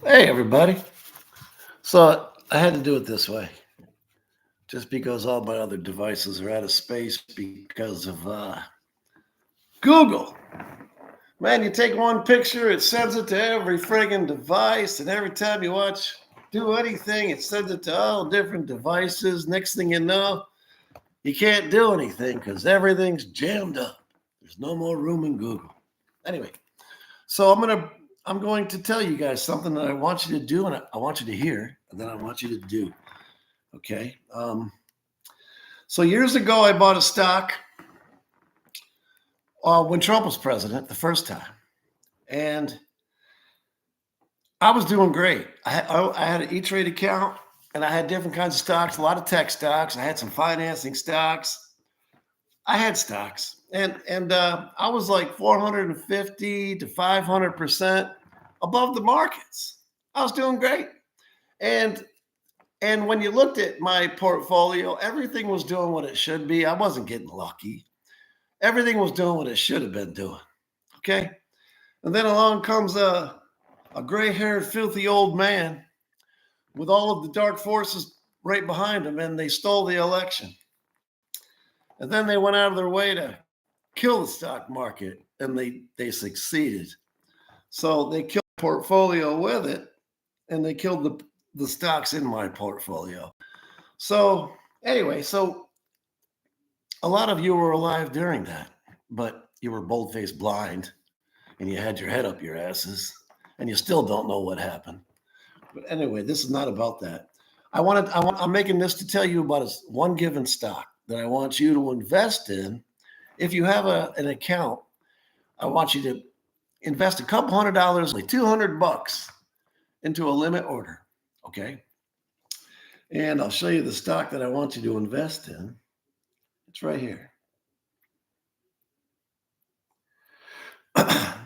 Hey, everybody. So I had to do it this way just because all my other devices are out of space because of Google. Man, you take one picture, it sends it to every friggin' device, and every time you do anything, it sends it to all different devices. Next thing you know, you can't do anything because everything's jammed up. There's no more room in Google. Anyway, so I'm going to tell you guys something that I want you to do, and I want you to hear, and then I want you to do. Okay. So years ago, I bought a stock when Trump was president the first time, and I was doing great. I had an E-Trade account, and I had different kinds of stocks, a lot of tech stocks. I had some financing stocks. I had stocks, and I was like 450 to 500% above the markets. I was doing great, and and when you looked at my portfolio, everything was doing what it should be. I wasn't getting lucky. Everything was doing what it should have been doing. Okay. And then along comes a gray haired, filthy old man with all of the dark forces right behind him, and they stole the election. And then they went out of their way to kill the stock market, and they succeeded. So they killed the portfolio with it, and they killed the stocks in my portfolio. So, anyway, so a lot of you were alive during that, but you were bold faced blind and you had your head up your asses and you still don't know what happened. But anyway, this is not about that. I'm making this to tell you about one given stock that I want you to invest in. If you have an account, I want you to invest a couple $100, like 200 bucks into a limit order. Okay. And I'll show you the stock that I want you to invest in. It's right here.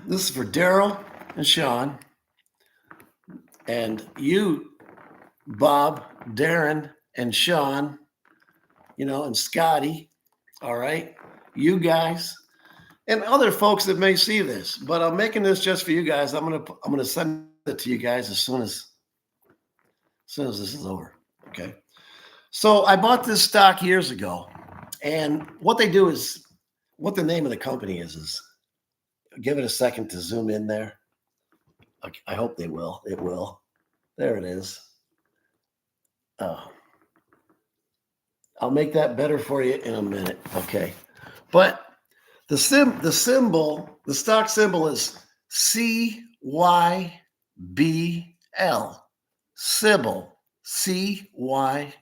This is for Daryl and Sean, and you, Bob, Darren, and Sean, and Scotty. All right, you guys and other folks that may see this, but I'm making this just for you guys. I'm gonna send it to you guys as soon as this is over. Okay. So I bought this stock years ago, and what they do is, what the name of the company is give it a second to zoom in there. I hope they will. It will. There it is. Oh, I'll make that better for you in a minute. Okay. But the stock symbol is CYBL. Sybil. CYBL.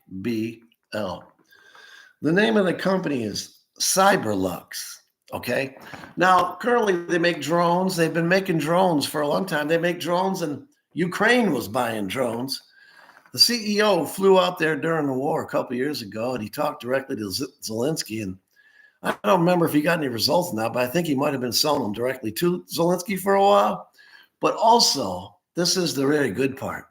The name of the company is Cyberlux. Okay. Now, currently they make drones. They've been making drones for a long time. They make drones, and Ukraine was buying drones. The CEO flew out there during the war a couple years ago, and he talked directly to Zelensky. And I don't remember if he got any results now, but I think he might have been selling them directly to Zelensky for a while. But also, this is the really good part.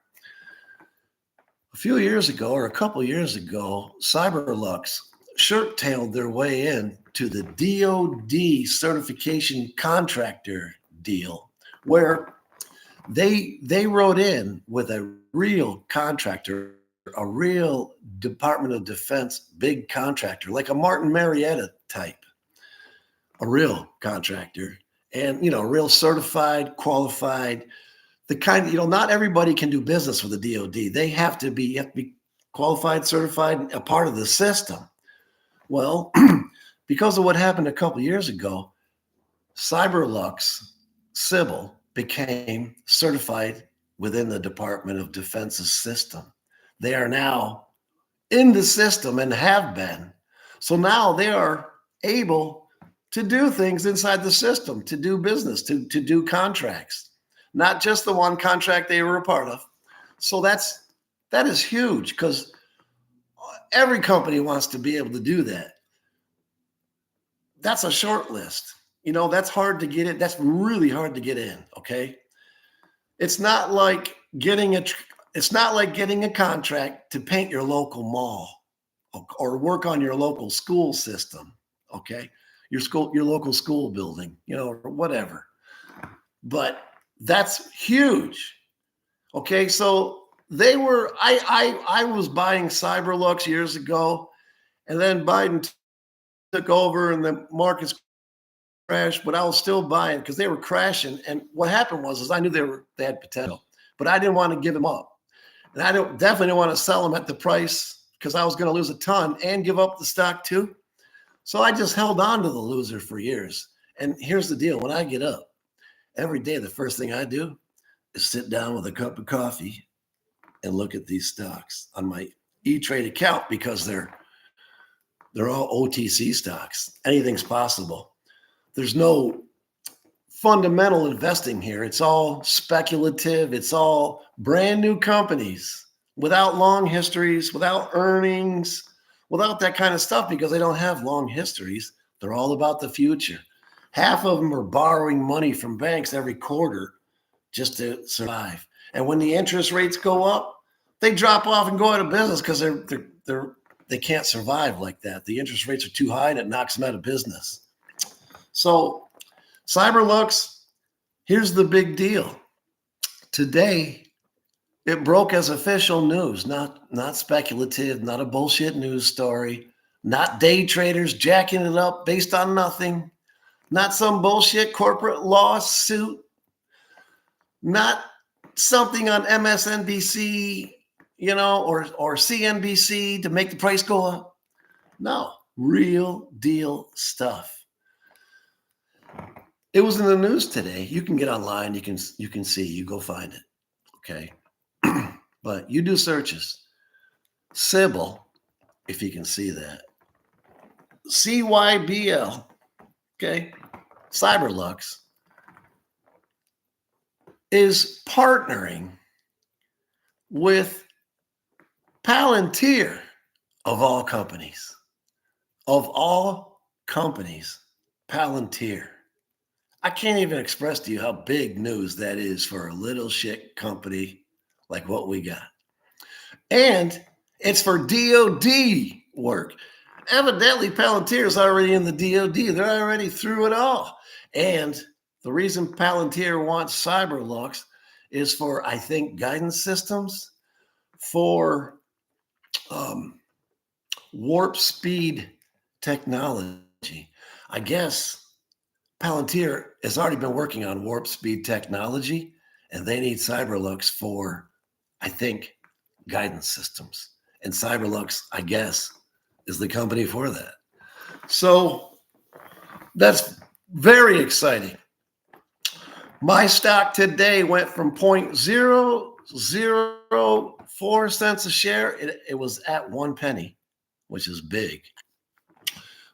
A few years ago, or a couple years ago, Cyberlux shirt-tailed their way in to the DoD certification contractor deal, where they wrote in with a real contractor, a real Department of Defense big contractor, like a Martin Marietta type, a real contractor, and real certified, qualified. The kind, not everybody can do business with the DoD. You have to be qualified, certified, a part of the system. Well, because of what happened a couple years ago, Cyberlux Sybil became certified within the Department of Defense's system. They are now in the system and have been. So now they are able to do things inside the system, to do business, to do contracts, not just the one contract they were a part of. So that is huge because every company wants to be able to do that. That's a short list. That's hard to get in. That's really hard to get in. Okay. It's not like getting a contract to paint your local mall or work on your local school system. Okay. Your local school building, or whatever. But that's huge. Okay, so they were. I was buying Cyberlux years ago, and then Biden took over, and the markets crashed. But I was still buying because they were crashing. And what happened was, is I knew they had potential, but I didn't want to give them up, and I definitely didn't want to sell them at the price because I was going to lose a ton and give up the stock too. So I just held on to the loser for years. And here's the deal: when I get up every day, the first thing I do is sit down with a cup of coffee and look at these stocks on my E-Trade account because they're all OTC stocks. Anything's possible. There's no fundamental investing here. It's all speculative. It's all brand new companies without long histories, without earnings, without that kind of stuff because they don't have long histories. They're all about the future. Half of them are borrowing money from banks every quarter just to survive. And when the interest rates go up, they drop off and go out of business because they can't survive like that. The interest rates are too high and it knocks them out of business. So Cyberlux, here's the big deal. Today, it broke as official news, not speculative, not a bullshit news story, not day traders jacking it up based on nothing, not some bullshit corporate lawsuit, not something on MSNBC, or CNBC to make the price go up. No, real deal stuff. It was in the news today. You can get online. You can see. You go find it. Okay, but you do searches. Sybil, if you can see that. CYBL. Okay, Cyberlux is partnering with Palantir, of all companies. Of all companies, Palantir. I can't even express to you how big news that is for a little shit company like what we got. And it's for DOD work. Evidently, Palantir is already in the DOD. They're already through it all. And the reason Palantir wants Cyberlux is for, I think, guidance systems for warp speed technology. I guess Palantir has already been working on warp speed technology, and they need Cyberlux for, I think, guidance systems. And Cyberlux, I guess, is the company for that. So that's very exciting. My stock today went from 0.004 cents a share. It was at 1 penny, which is big.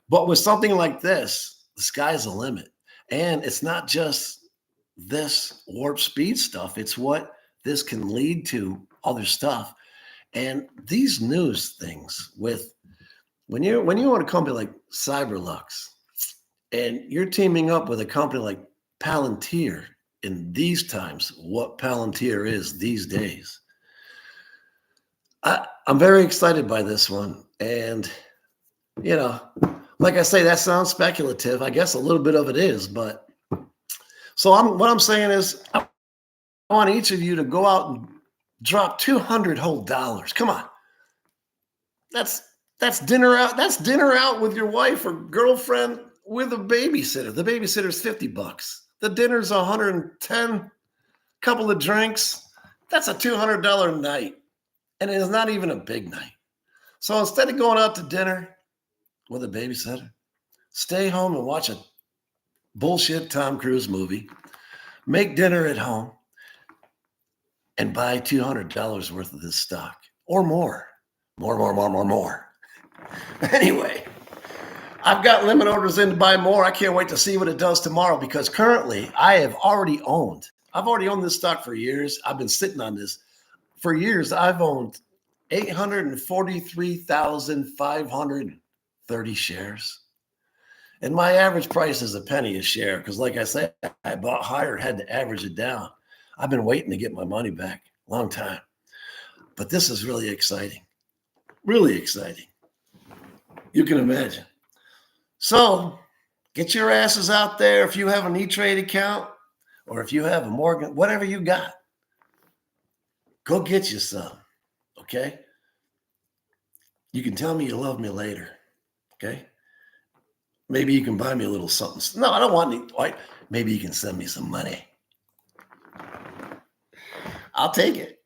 But with something like this, the sky's the limit. And it's not just this warp speed stuff, it's what this can lead to other stuff. And these news things with when you want a company like Cyberlux and you're teaming up with a company like Palantir in these times, what Palantir is these days. I'm very excited by this one. And, like I say, that sounds speculative. I guess a little bit of it is, but so what I'm saying is I want each of you to go out and drop 200 whole dollars. Come on. That's dinner out. That's dinner out with your wife or girlfriend with a babysitter. The babysitter's $50. The dinner's 110, couple of drinks. That's a $200 night. And it is not even a big night. So instead of going out to dinner with a babysitter, stay home and watch a bullshit Tom Cruise movie, make dinner at home, and buy $200 worth of this stock or more. More. Anyway, I've got limit orders in to buy more. I can't wait to see what it does tomorrow because currently I've already owned this stock for years. I've been sitting on this for years. I've owned 843,530 shares. And my average price is a penny a share because, like I said, I bought higher, had to average it down. I've been waiting to get my money back a long time. But this is really exciting. Really exciting. You can imagine. So get your asses out there. If you have an E-Trade account or if you have a Morgan, whatever you got, Go get you some. Okay. You can tell me you love me later. Okay. Maybe you can buy me a little something. No, I don't want any. Maybe you can send me some money. I'll take it.